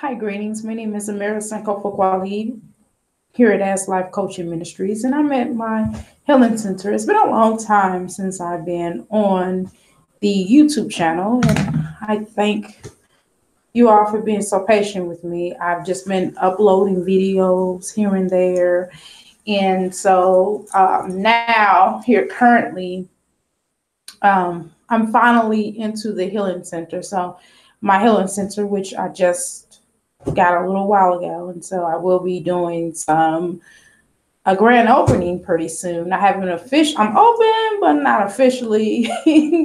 Hi, greetings. My name is Amira Sanko Fokwali here at As Life Coaching Ministries, and I'm at my healing center. It's been a long time since I've been on the YouTube channel, and I thank you all for being so patient with me. I've just been uploading videos here and there, and so now, here currently, I'm finally into the healing center. So, my healing center, which I just got a little while ago, and so I will be doing some a grand opening pretty soon. I haven't official. I'm open, but not officially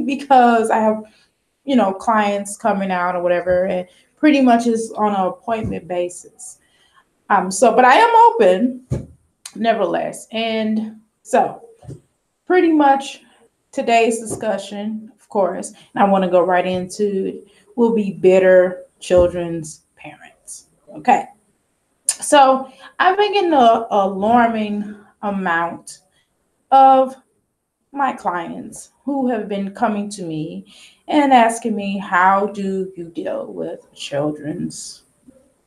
because I have clients coming out or whatever, and pretty much is on an appointment basis. But I am open nevertheless, and so pretty much today's discussion, of course, and I want to go right into it, will be bitter children's parents. Okay. So I've been getting an alarming amount of my clients who have been coming to me and asking me, how do you deal with children's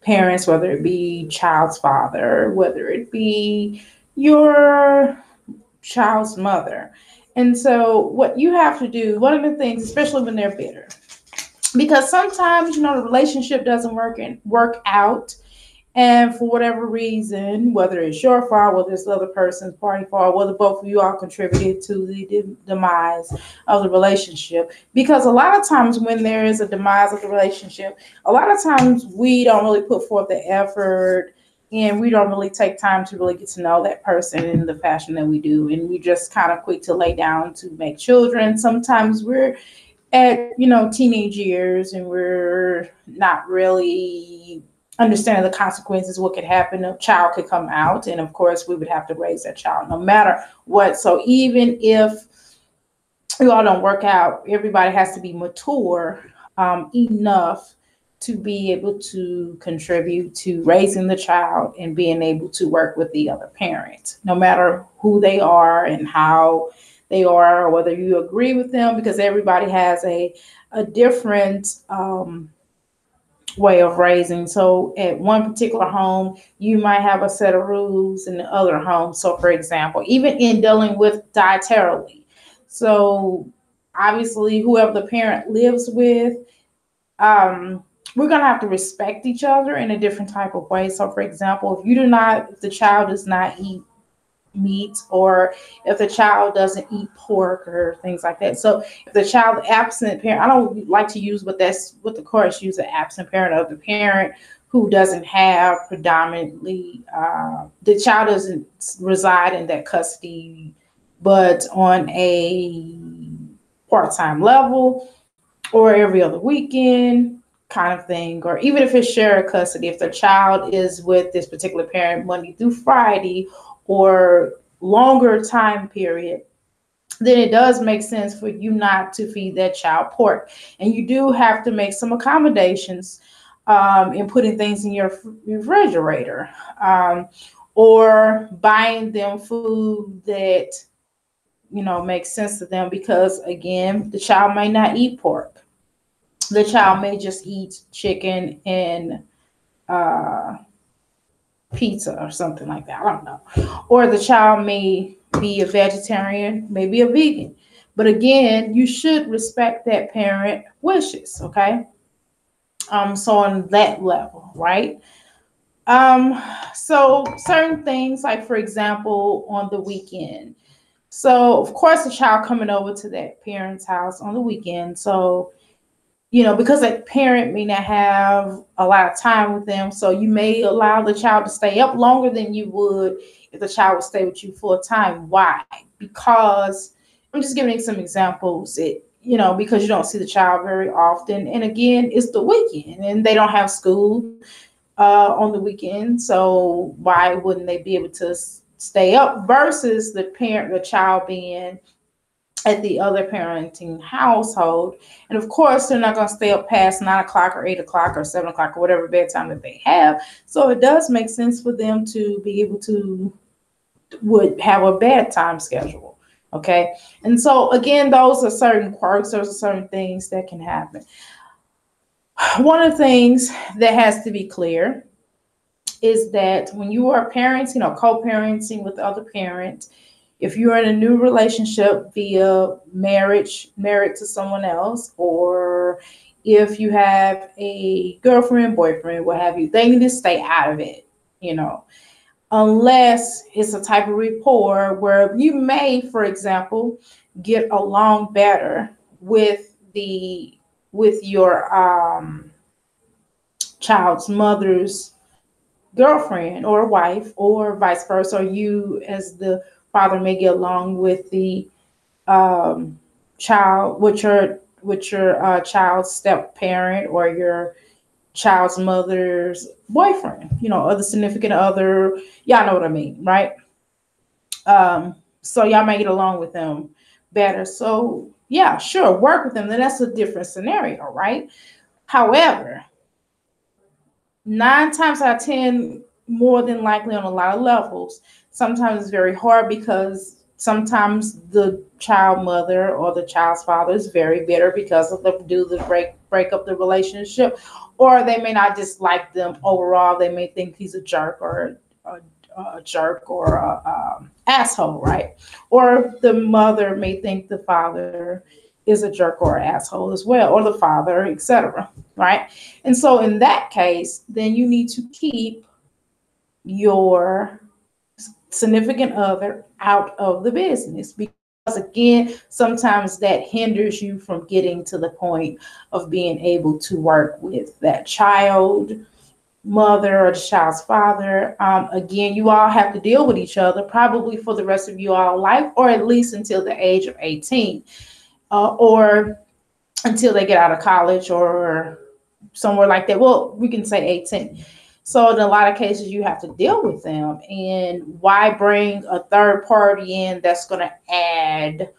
parents, whether it be child's father, whether it be your child's mother? And so, what you have to do, one of the things, especially when they're bitter, because sometimes the relationship doesn't work out, and for whatever reason, whether it's your fault, whether it's the other person's party fault, whether both of you all contributed to the demise of the relationship. Because a lot of times when there is a demise of the relationship, a lot of times we don't really put forth the effort, and we don't really take time to really get to know that person in the fashion that we do. And we just kind of quick to lay down to make children. Sometimes we're at, teenage years, and we're not really understanding the consequences, what could happen. A child could come out, and of course, we would have to raise that child no matter what. So even if you all don't work out, everybody has to be mature enough to be able to contribute to raising the child and being able to work with the other parent, no matter who they are and how they are, or whether you agree with them, because everybody has a different way of raising. So at one particular home, you might have a set of rules in the other home. So for example, even in dealing with dietarily, so obviously whoever the parent lives with, we're going to have to respect each other in a different type of way. So for example, if the child does not eat meat, or if the child doesn't eat pork or things like that. So if the child absent parent, I don't like to use, but that's what the courts use, an absent parent, of the parent who doesn't have predominantly, the child doesn't reside in that custody, but on a part-time level or every other weekend kind of thing, or even if it's shared custody, if the child is with this particular parent Monday through Friday or longer time period, then it does make sense for you not to feed that child pork. And you do have to make some accommodations in putting things in your refrigerator, or buying them food that makes sense to them, because again, the child may not eat pork. The child may just eat chicken and uh, pizza or something like that. I don't know. Or the child may be a vegetarian, maybe a vegan. But again, you should respect that parent wishes, okay? So on that level, right? So certain things, like for example, on the weekend. So of course the child coming over to that parent's house on the weekend. So because a parent may not have a lot of time with them, so you may allow the child to stay up longer than you would if the child would stay with you full time. Why? Because I'm just giving you some examples. Because you don't see the child very often, and again, it's the weekend, and they don't have school on the weekend, so why wouldn't they be able to stay up versus the child being at the other parenting household. And of course, they're not going to stay up past 9 o'clock or 8 o'clock or 7 o'clock or whatever bedtime that they have. So it does make sense for them to be able to would have a bedtime schedule. Okay. And so again, those are certain quirks, those are certain things that can happen. One of the things that has to be clear is that when you are parents, co-parenting with the other parent, if you're in a new relationship via marriage, married to someone else, or if you have a girlfriend, boyfriend, what have you, they need to stay out of it, you know, unless it's a type of rapport where you may, for example, get along better with the with your child's mother's girlfriend or wife, or vice versa, or you as the father may get along with the child, with your child's step parent or your child's mother's boyfriend, other significant other. Y'all know what I mean, right? So y'all may get along with them better. So yeah, sure, work with them. Then that's a different scenario, right? However, 9 times out of 10, more than likely on a lot of levels, sometimes it's very hard because sometimes the child mother or the child's father is very bitter because of the break up the relationship, or they may not dislike them overall. They may think he's a jerk or a jerk or a asshole, right? Or the mother may think the father is a jerk or an asshole as well, or the father, etc. Right? And so in that case, then you need to keep your significant other out of the business, because again, sometimes that hinders you from getting to the point of being able to work with that child mother or the child's father. Again, you all have to deal with each other probably for the rest of you all life, or at least until the age of 18, or until they get out of college or somewhere like that. Well, we can say 18. So in a lot of cases, you have to deal with them. And why bring a third party in that's going to add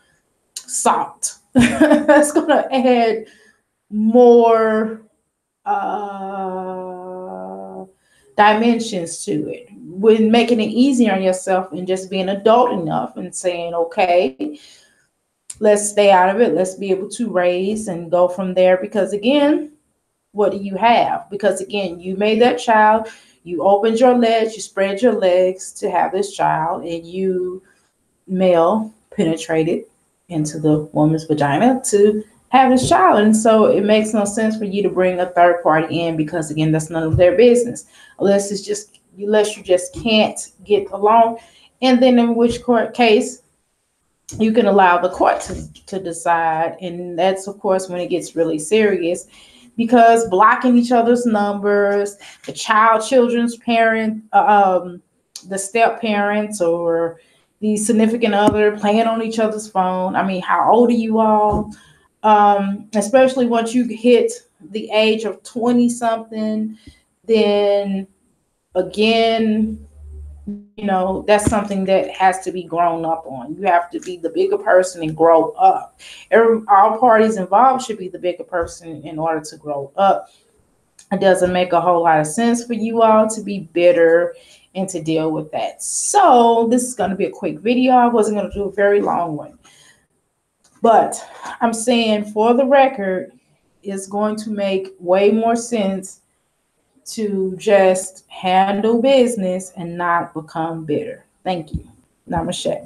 salt? That's going to add more dimensions to it, when making it easier on yourself and just being adult enough and saying, okay, let's stay out of it. Let's be able to raise and go from there. Because again, what do you have? Because again, you made that child, you opened your legs, you spread your legs to have this child, and you, male, penetrated into the woman's vagina to have this child. And so it makes no sense for you to bring a third party in, because again, that's none of their business, unless you just can't get along. And then in which court case you can allow the court to decide. And that's of course when it gets really serious, because blocking each other's numbers, the children's parent, the step parents or the significant other playing on each other's phone. I mean, how old are you all? Especially once you hit the age of 20 something, then again, that's something that has to be grown up on. You have to be the bigger person and grow up. All parties involved should be the bigger person in order to grow up. It doesn't make a whole lot of sense for you all to be bitter and to deal with that. So this is going to be a quick video. I wasn't going to do a very long one, but I'm saying for the record, it's going to make way more sense to just handle business and not become bitter. Thank you. Namaste.